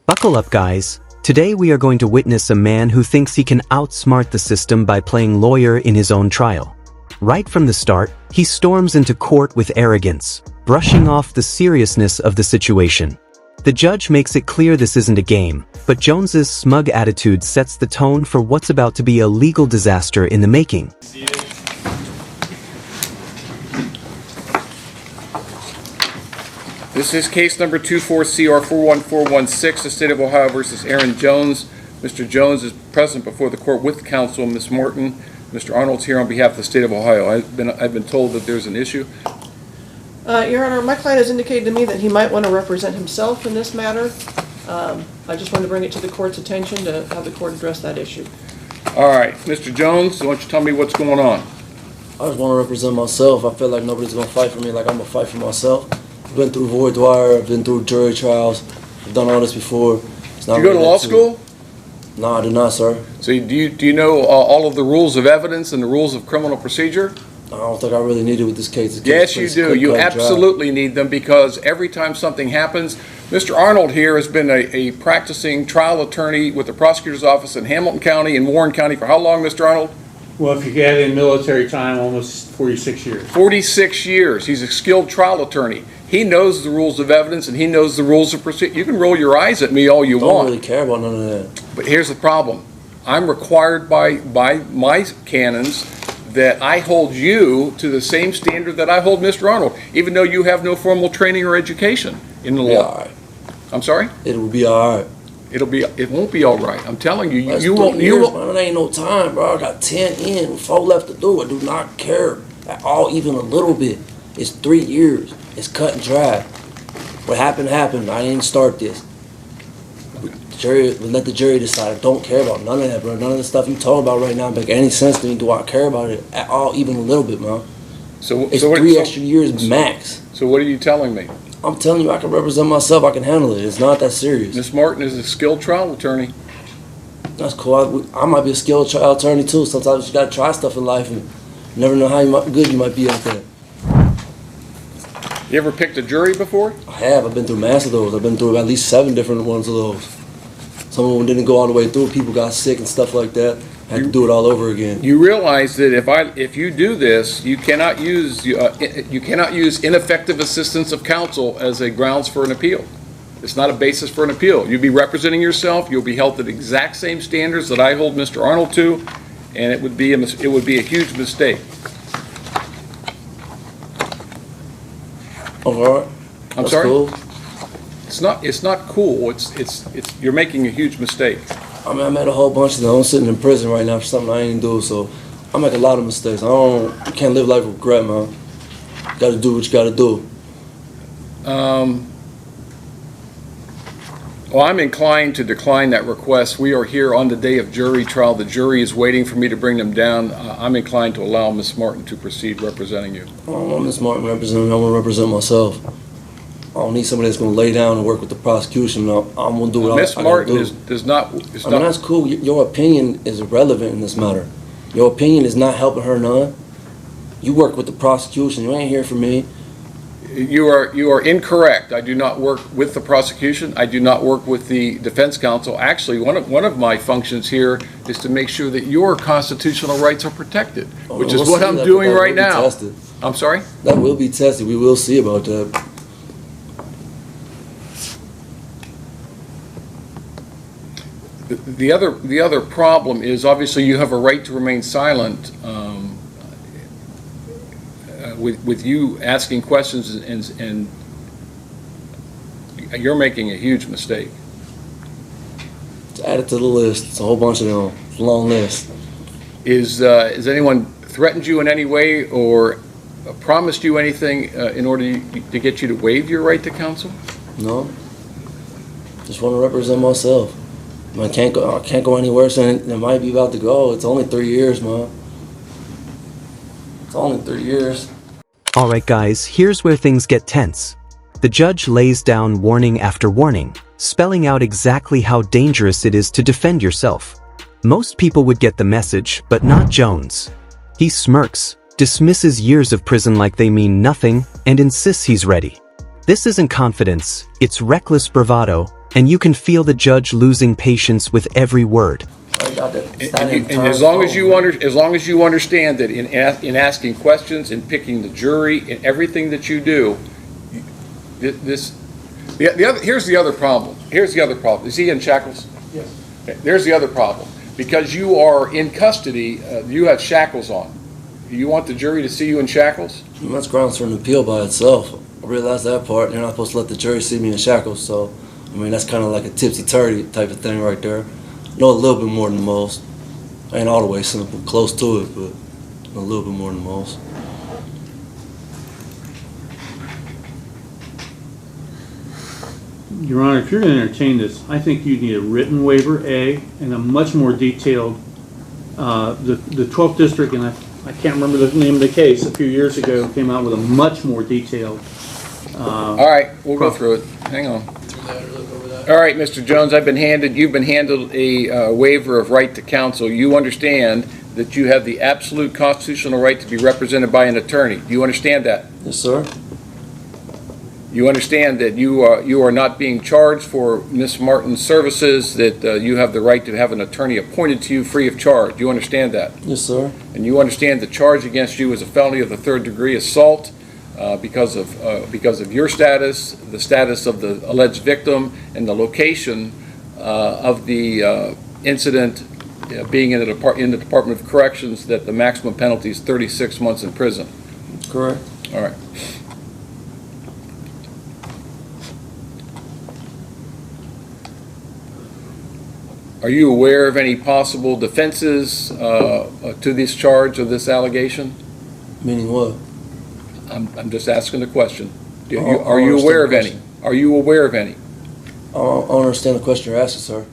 Buckle up, guys. Today we are going to witness a man who thinks he can outsmart the system by playing lawyer in his own trial. Right from the start, he storms into court with arrogance, brushing off the seriousness of the situation. The judge makes it clear this isn't a game, but Jones's smug attitude sets the tone for what's about to be a legal disaster in the making. This is case number 24CR41416, the State of Ohio versus Aaron Jones. Mr. Jones is present before the court with counsel, Ms. Martin. Mr. Arnold's here on behalf of the State of Ohio. I've been told that there's an issue. Your Honor, my client has indicated to me that he might want to represent himself in this matter. I just wanted to bring it to the court's attention to have the court address that issue. All right, Mr. Jones, why don't you tell me what's going on? I just want to represent myself. I feel like nobody's going to fight for me like I'm going to fight for myself. I've been through voir dire, I've been through jury trials, I've done all this before. Do you go to law school? No, I do not, sir. So do you know all of the rules of evidence and the rules of criminal procedure? I don't think I really need it with this case. Yes, you do. You absolutely need them, because every time something happens, Mr. Arnold here has been a practicing trial attorney with the prosecutor's office in Hamilton County and Warren County for how long, Mr. Arnold? Well, if you add in military time, almost 46 years. 46 years. He's a skilled trial attorney. He knows the rules of evidence and he knows the rules of procedure. You can roll your eyes at me all you want. I don't really care about none of that. But here's the problem. I'm required by my canons that I hold you to the same standard that I hold Mr. Arnold, even though you have no formal training or education in the law. All right. I'm sorry? It will be all right. It won't be all right. I'm telling you, That's you won't. Man, it ain't no time, bro. I got 10 in, 4 left to do. I do not care at all, even a little bit. It's 3 years. It's cut and dry. What happened, happened. I didn't start this. Let the jury decide. I don't care about none of that, bro. None of the stuff you talking about right now make any sense to me. Do I care about it at all, even a little bit, man? It's 3 extra years max. So what are you telling me? I'm telling you, I can represent myself. I can handle it. It's not that serious. Ms. Martin is a skilled trial attorney. That's cool. I might be a skilled trial attorney too. Sometimes you gotta try stuff in life and you never know how good you might be at that. You ever picked a jury before? I have. I've been through mass of those. I've been through at least 7 different ones of those. Some of them didn't go all the way through. People got sick and stuff like that. I had to do it all over again. You realize that if you do this, you cannot use ineffective assistance of counsel as a grounds for an appeal. It's not a basis for an appeal. You'll be representing yourself. You'll be held to the exact same standards that I hold Mr. Arnold to, and it would be a huge mistake. All right. I'm sorry? Cool. It's not cool. You're making a huge mistake. I mean, I made a whole bunch of them. I'm sitting in prison right now for something I ain't do, so I make a lot of mistakes. You can't live life with regret, man. You gotta do what you gotta do. Well, I'm inclined to decline that request. We are here on the day of jury trial. The jury is waiting for me to bring them down. I'm inclined to allow Ms. Martin to proceed representing you. I don't want Ms. Martin representing me. I want to represent myself. I don't need somebody that's going to lay down and work with the prosecution. I'm going to do what I Ms. gotta Martin do. does not. I mean, that's cool. Your opinion is irrelevant in this matter. Your opinion is not helping her none. You work with the prosecution. You ain't here for me. You are incorrect. I do not work with the prosecution. I do not work with the defense counsel. Actually, one of my functions here is to make sure that your constitutional rights are protected, which is what I'm doing right now. I'm sorry? That will be tested. We will see about that. The other problem is, obviously you have a right to remain silent with you asking questions, and you're making a huge mistake. It's added to the list. It's a whole bunch of them. It's a long list. Has anyone threatened you in any way or promised you anything in order to get you to waive your right to counsel? No. Just want to represent myself. I can't go any worse than it might be about to go. It's only 3 years, man. It's only 3 years. Alright guys, here's where things get tense. The judge lays down warning after warning, spelling out exactly how dangerous it is to defend yourself. Most people would get the message, but not Jones. He smirks, dismisses years of prison like they mean nothing, and insists he's ready. This isn't confidence, it's reckless bravado, and you can feel the judge losing patience with every word. And as long as you understand that in asking questions, in picking the jury, in everything that you do, here's the other problem. Here's the other problem. Is he in shackles? Yes. Okay, there's the other problem. Because you are in custody, you have shackles on. Do you want the jury to see you in shackles? That's grounds for an appeal by itself. I realize that part. You're not supposed to let the jury see me in shackles, so I mean that's kind of like a tipsy-turvy type of thing right there. Know a little bit more than most. Ain't all the way simple, close to it, but a little bit more than most. Your Honor, if you're going to entertain this, I think you need a written waiver, A, and a much more detailed, the 12th District, and I can't remember the name of the case, a few years ago, came out with a much more detailed. All right, we'll go through it. Hang on. All right, Mr. Jones, you've been handed a waiver of right to counsel. You understand that you have the absolute constitutional right to be represented by an attorney. Do you understand that? Yes, sir. You understand that you are not being charged for Ms. Martin's services, that you have the right to have an attorney appointed to you free of charge. Do you understand that? Yes, sir. And you understand the charge against you is a felony of the 3rd degree assault because of your status, the status of the alleged victim, and the location of the incident being in the Department of Corrections, that the maximum penalty is 36 months in prison. Correct. All right. Are you aware of any possible defenses to this charge or this allegation? Meaning what? I'm just asking the question. Are you aware of any? Are you aware of any? I don't understand the question you're asking, sir.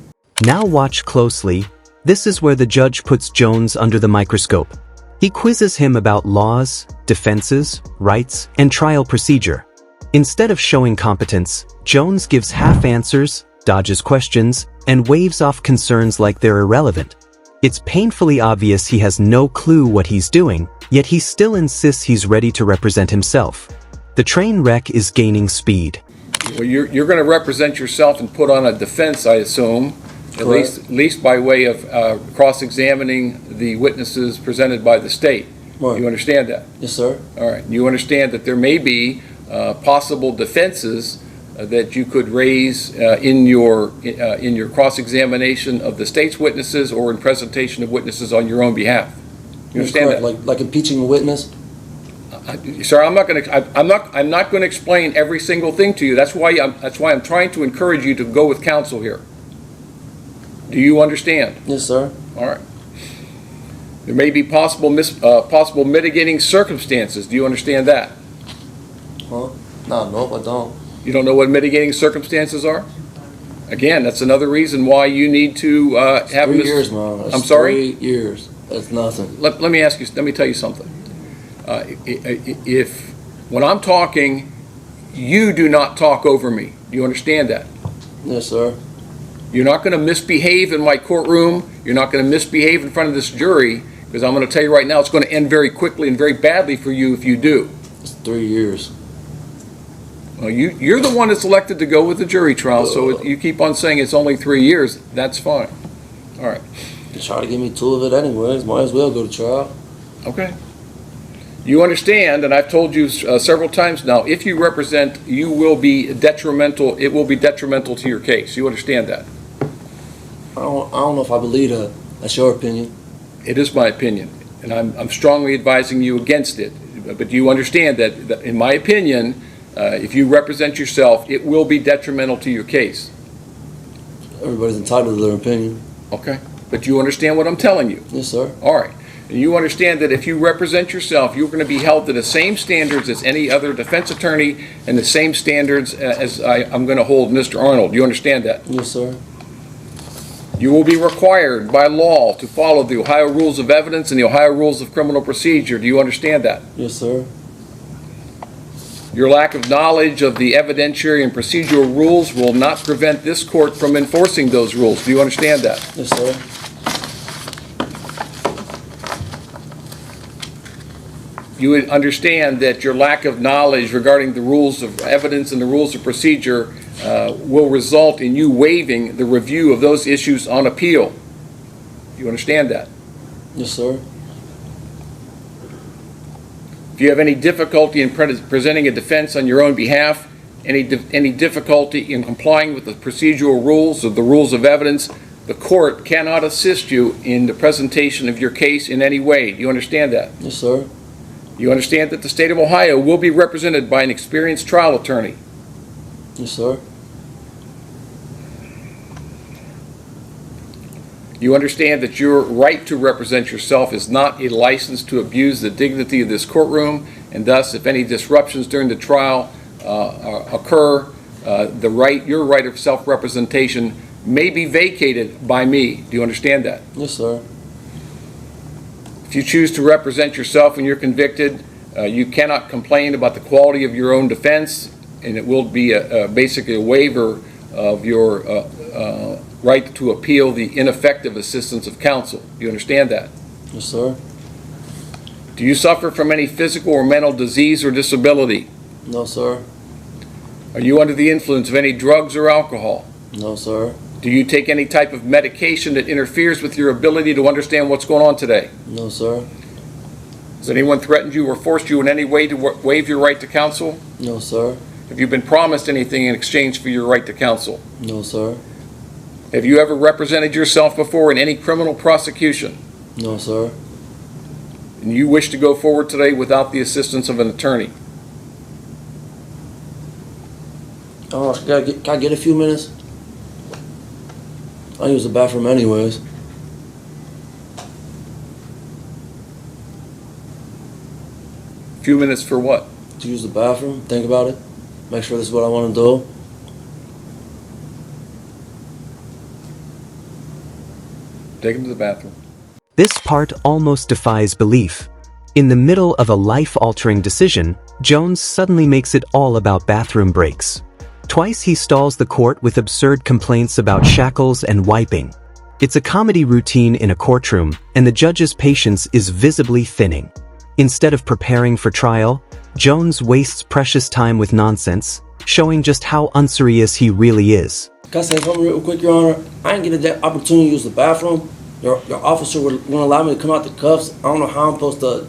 Now watch closely. This is where the judge puts Jones under the microscope. He quizzes him about laws, defenses, rights, and trial procedure. Instead of showing competence, Jones gives half answers, dodges questions, and waves off concerns like they're irrelevant. It's painfully obvious he has no clue what he's doing, yet he still insists he's ready to represent himself. The train wreck is gaining speed. Well, you're going to represent yourself and put on a defense, I assume, at least by way of cross-examining the witnesses presented by the state. Right. You understand that? Yes, sir. All right. You understand that there may be possible defenses that you could raise in your cross-examination of the state's witnesses or in presentation of witnesses on your own behalf. You understand that? Like impeaching a witness? Sir, I'm not going to explain every single thing to you. That's why I'm trying to encourage you to go with counsel here. Do you understand? Yes, sir. All right. There may be possible mitigating circumstances. Do you understand that? Huh? Nope, I don't. You don't know what mitigating circumstances are? Again, that's another reason why you need to have 3 years, man. That's I'm sorry? 3 years. That's nothing. Let me tell you something. If when I'm talking, you do not talk over me. Do you understand that? Yes, sir. You're not going to misbehave in my courtroom. You're not going to misbehave in front of this jury, because I'm going to tell you right now, it's going to end very quickly and very badly for you if you do. It's 3 years. Well, you're the one that's elected to go with the jury trial, so you keep on saying it's only 3 years. That's fine. All right. You try to give me 2 of it anyways. Might as well go to trial. Okay. You understand, and I've told you several times now, if you represent, you will be detrimental. It will be detrimental to your case. You understand that? I don't know if I believe that. That's your opinion. It is my opinion, and I'm strongly advising you against it. But you understand that in my opinion, if you represent yourself, it will be detrimental to your case. Everybody's entitled to their opinion. Okay. But you understand what I'm telling you? Yes, sir. All right. And you understand that if you represent yourself, you're going to be held to the same standards as any other defense attorney and the same standards as I'm going to hold Mr. Arnold. You understand that? Yes, sir. You will be required by law to follow the Ohio Rules of Evidence and the Ohio Rules of Criminal Procedure. Do you understand that? Yes, sir. Your lack of knowledge of the evidentiary and procedural rules will not prevent this court from enforcing those rules. Do you understand that? Yes, sir. You would understand that your lack of knowledge regarding the rules of evidence and the rules of procedure will result in you waiving the review of those issues on appeal. You understand that? Yes, sir. If you have any difficulty in presenting a defense on your own behalf, any difficulty in complying with the procedural rules or the rules of evidence, the court cannot assist you in the presentation of your case in any way. Do you understand that? Yes, sir. You understand that the state of Ohio will be represented by an experienced trial attorney. Yes, sir. You understand that your right to represent yourself is not a license to abuse the dignity of this courtroom, and thus, if any disruptions during the trial occur, your right of self-representation may be vacated by me. Do you understand that? Yes, sir. If you choose to represent yourself when you're convicted, you cannot complain about the quality of your own defense, and it will be basically a waiver of your right to appeal the ineffective assistance of counsel. Do you understand that? Yes, sir. Do you suffer from any physical or mental disease or disability? No, sir. Are you under the influence of any drugs or alcohol? No, sir. Do you take any type of medication that interferes with your ability to understand what's going on today? No, sir. Has anyone threatened you or forced you in any way to waive your right to counsel? No, sir. Have you been promised anything in exchange for your right to counsel? No, sir. Have you ever represented yourself before in any criminal prosecution? No, sir. And you wish to go forward today without the assistance of an attorney? Can I get a few minutes? I use the bathroom anyways. A few minutes for what? To use the bathroom, think about it, make sure this is what I want to do. Take him to the bathroom. This part almost defies belief. In the middle of a life-altering decision, Jones suddenly makes it all about bathroom breaks. Twice he stalls the court with absurd complaints about shackles and wiping. It's a comedy routine in a courtroom, and the judge's patience is visibly thinning. Instead of preparing for trial, Jones wastes precious time with nonsense, showing just how unserious he really is. Can I say something real quick, Your Honor? I didn't get that opportunity to use the bathroom. Your officer wouldn't allow me to come out the cuffs. I don't know how I'm supposed to.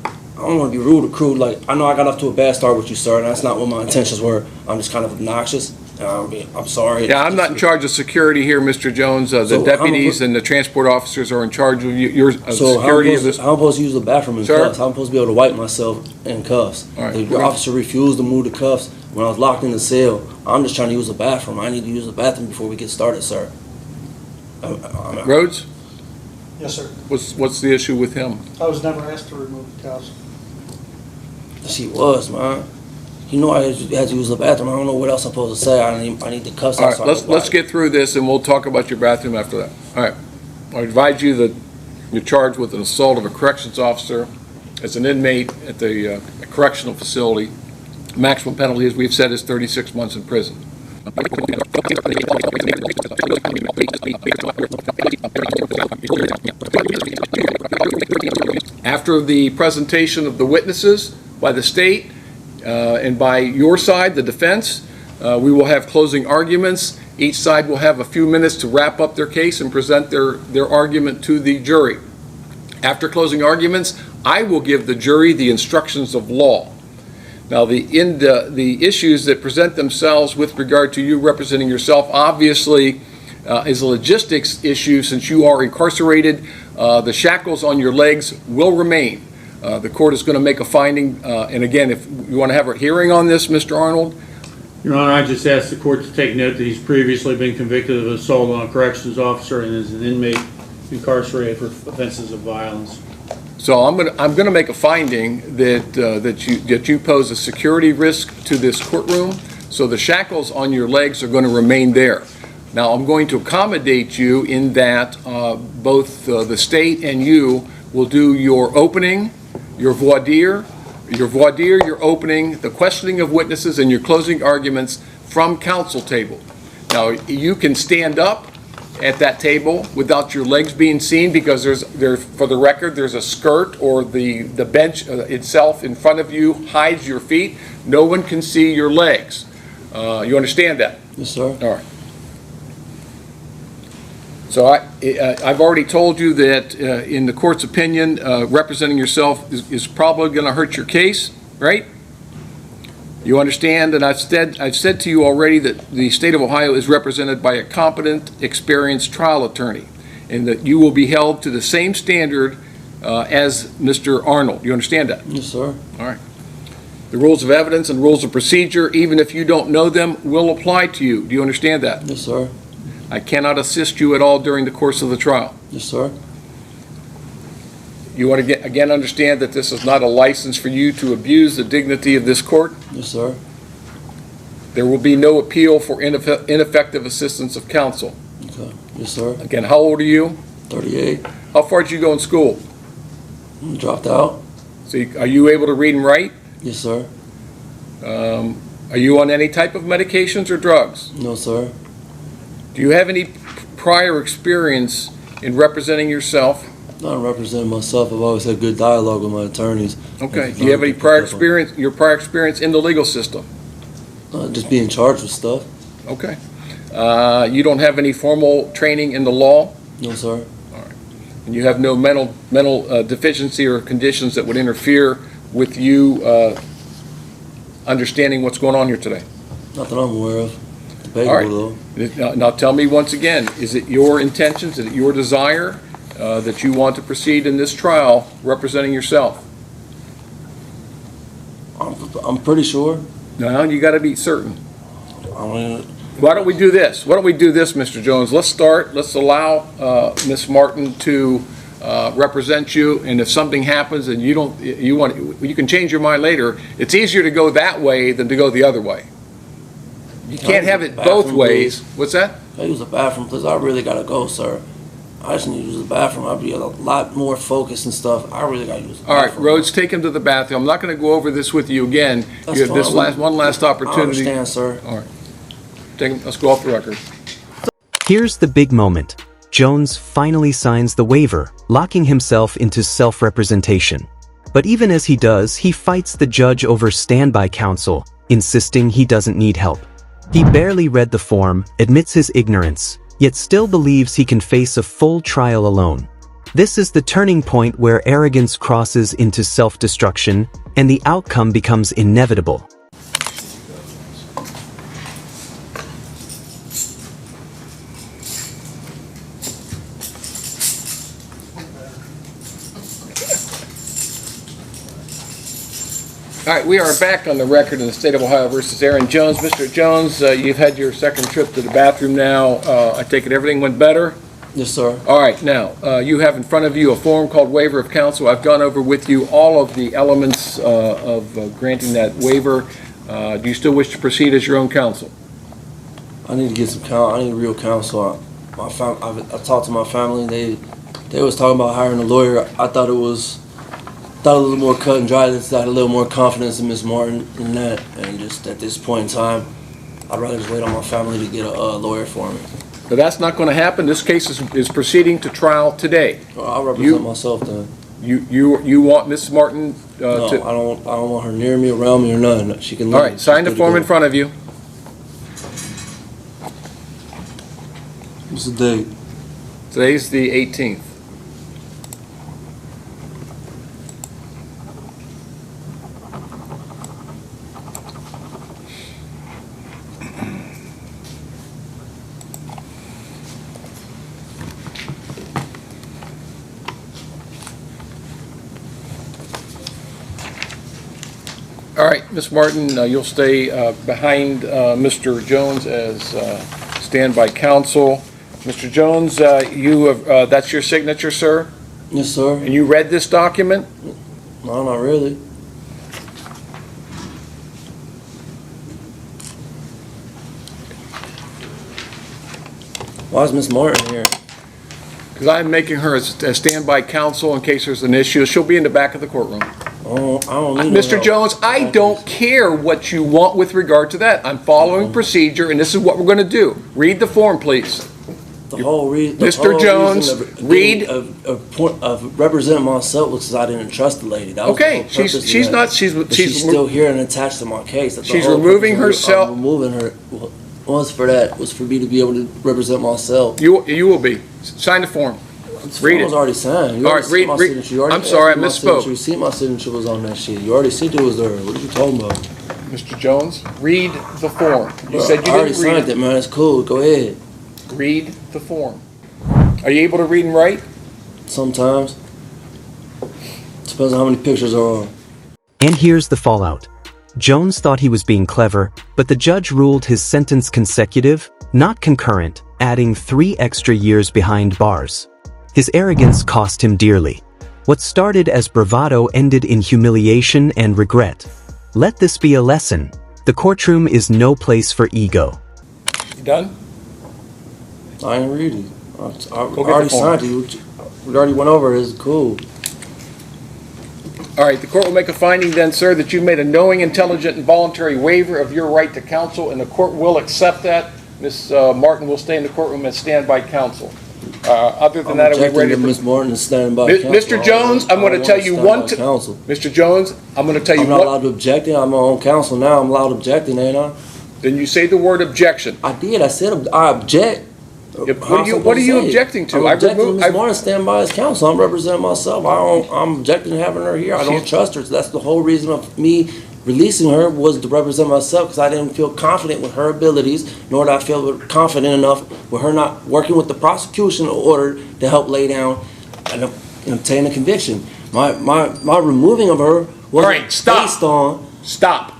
I don't want to be rude or crude. Like, I know I got off to a bad start with you, sir, and that's not what my intentions were. I'm just kind of obnoxious. I'm sorry. Yeah, I'm not in charge of security here, Mr. Jones. The So deputies and the transport officers are in charge of your security of this. How I'm supposed to use the bathroom in Sir? cuffs? How I'm supposed to be able to wipe myself in cuffs? All right. Your officer refused to move the cuffs when I was locked in the cell. I'm just trying to use the bathroom. I need to use the bathroom before we get started, sir. Rhodes, Yes, sir. what's the issue with him? I was never asked to remove the cuffs. Yes, he was, man. He knew I had to use the bathroom. I don't know what else I'm supposed to say. I need the cuffs All out. right, so I can let's wipe. get through this and we'll talk about your bathroom after that. All right. I advise you that you're charged with an assault of a corrections officer as an inmate at the correctional facility. Maximum penalty, as we've said, is 36 months in prison. After the presentation of the witnesses by the state and by your side, the defense, we will have closing arguments. Each side will have a few minutes to wrap up their case and present their argument to the jury. After closing arguments, I will give the jury the instructions of law. Now, the issues that present themselves with regard to you representing yourself obviously is a logistics issue. Since you are incarcerated, the shackles on your legs will remain. The court is going to make a finding, and again, if you want to have a hearing on this, Mr. Arnold. Your Honor, I just asked the court to take note that he's previously been convicted of assault on a corrections officer and is an inmate incarcerated for offenses of violence. So I'm going to make a finding that you pose a security risk to this courtroom. So the shackles on your legs are going to remain there. Now I'm going to accommodate you in that both the state and you will do your opening, your voir dire, your opening, the questioning of witnesses, and your closing arguments from counsel table. Now you can stand up at that table without your legs being seen, because for the record, there's a skirt, or the bench itself in front of you hides your feet. No one can see your legs. You understand that? Yes, sir. All right. So I've already told you that in the court's opinion, representing yourself is probably going to hurt your case, right? You understand, and I've said to you already that the state of Ohio is represented by a competent, experienced trial attorney, and that you will be held to the same standard as Mr. Arnold. You understand that? Yes, sir. All right. The rules of evidence and rules of procedure, even if you don't know them, will apply to you. Do you understand that? Yes, sir. I cannot assist you at all during the course of the trial. Yes, sir. You want to again understand that this is not a license for you to abuse the dignity of this court. Yes, sir. There will be no appeal for ineffective assistance of counsel. Okay. Yes, sir. Again, how old are you? 38. How far did you go in school? Dropped out. So are you able to read and write? Yes, sir. Are you on any type of medications or drugs? No, sir. Do you have any prior experience in representing yourself? Not representing myself. I've always had good dialogue with my attorneys. Okay. Do you have any prior experience, your prior experience in the legal system? Just being charged with stuff. Okay. You don't have any formal training in the law? No, sir. And you have no mental deficiency or conditions that would interfere with you understanding what's going on here today? Not that I'm aware of. All right. Debatable, though. Now tell me once again, is it your intentions, is it your desire that you want to proceed in this trial representing yourself? I'm pretty sure. No, you got to be certain. I mean, Why don't we do this? Why don't we do this, Mr. Jones? Let's allow Ms. Martin to represent you, and if something happens and you can change your mind later. It's easier to go that way than to go the other way. You can't have it both ways. What's that? I use the bathroom, please. I really gotta go, sir. I just need to use the bathroom. I'll be a lot more focused and stuff. I really gotta use the bathroom. All right, Rhodes, take him to the bathroom. I'm not going to go over this with you again. That's You have this fine. one last opportunity. I understand, sir. All right. Take him, let's go off the record. Here's the big moment. Jones finally signs the waiver, locking himself into self-representation. But even as he does, he fights the judge over standby counsel, insisting he doesn't need help. He barely read the form, admits his ignorance, yet still believes he can face a full trial alone. This is the turning point where arrogance crosses into self-destruction, and the outcome becomes inevitable. All right, we are back on the record in the state of Ohio versus Aaron Jones. Mr. Jones, you've had your second trip to the bathroom now. I take it everything went better? Yes, sir. All right, now, you have in front of you a form called waiver of counsel. I've gone over with you all of the elements of granting that waiver. Do you still wish to proceed as your own counsel? I need to get some counsel. I need real counsel. I talked to my family. They was talking about hiring a lawyer. I thought it was a little more cut and dry. Just had a little more confidence in Miss Martin in that. And just at this point in time, I'd rather just wait on my family to get a lawyer for me. But that's not going to happen. This case is proceeding to trial today. I'll represent myself then. You want Miss Martin No, to... I don't want her near me, around me, or nothing. She can leave. All right, sign the form in front of you. What's the date? Today's the 18th. All right, Ms. Martin, you'll stay behind Mr. Jones as standby counsel. Mr. Jones, you have, that's your signature, sir? Yes, sir. And you read this document? No, not really. Why is Miss Martin here? Because I'm making her a standby counsel in case there's an issue. She'll be in the back of the courtroom. I don't need Mr. no Jones, I don't care what you want with regard to that. I'm following procedure, and this is what we're going to do. Read the form, please. The whole reason. Mr. Jones, read. Of representing myself was because I didn't trust the lady. That was the Okay, whole purpose of she's that. not, But she's still here and attached to my case. That's the She's whole removing purpose of herself- removing her was for me to be able to represent myself. You will be. Sign the form. This Read form it. was already signed. You All already right, see read- my read- signature. You already I'm sorry, I asked me my misspoke. signature. You see my signature was on that shit. You already seen it was there. What are you talking about? Mr. Jones, read the form. You Bro, said you I already didn't read signed it. it, man. It's cool. Go ahead. Read the form. Are you able to read and write? Sometimes. Depends on how many pictures are on. And here's the fallout. Jones thought he was being clever, but the judge ruled his sentence consecutive, not concurrent, adding 3 extra years behind bars. His arrogance cost him dearly. What started as bravado ended in humiliation and regret. Let this be a lesson. The courtroom is no place for ego. You done? I ain't read it. I get the already form. signed it. We already went over it. It's cool. All right, the court will make a finding then, sir, that you made a knowing, intelligent, and voluntary waiver of your right to counsel, and the court will accept that. Ms. Martin will stay in the courtroom as standby counsel. Other than I'm that, are we objecting ready to to... Ms. Martin is standing by counsel. Mr. Jones, I'm going to tell you one... Counsel. Mr. Jones, I'm going to tell you I'm not allowed what... to object. I'm my own counsel now. I'm allowed objecting, ain't I? Then you say the word objection. I did. I said I object. What are you objecting to? I'm I objecting to removed- Ms. Martin standing by as counsel. I'm representing myself. I'm objecting to having her here. I don't trust her. So that's the whole reason of me releasing her was to represent myself because I didn't feel confident with her abilities, nor did I feel confident enough with her not working with the prosecution in order to help lay down and obtain a conviction. My removing of her wasn't All right, stop. based on. Stop.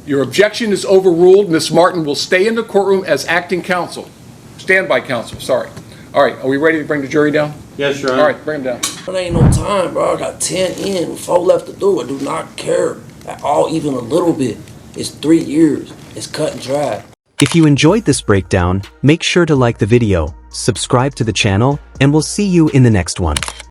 Your objection is overruled. Ms. Martin will stay in the courtroom as acting counsel. Standby counsel, sorry. All right, are we ready to bring the jury down? Yes, Your Honor. All right, bring them down. But ain't no time, bro. I got 10 in, 4 left to do. I do not care at all, even a little bit. It's 3 years. It's cut and dry. If you enjoyed this breakdown, make sure to like the video, subscribe to the channel, and we'll see you in the next one.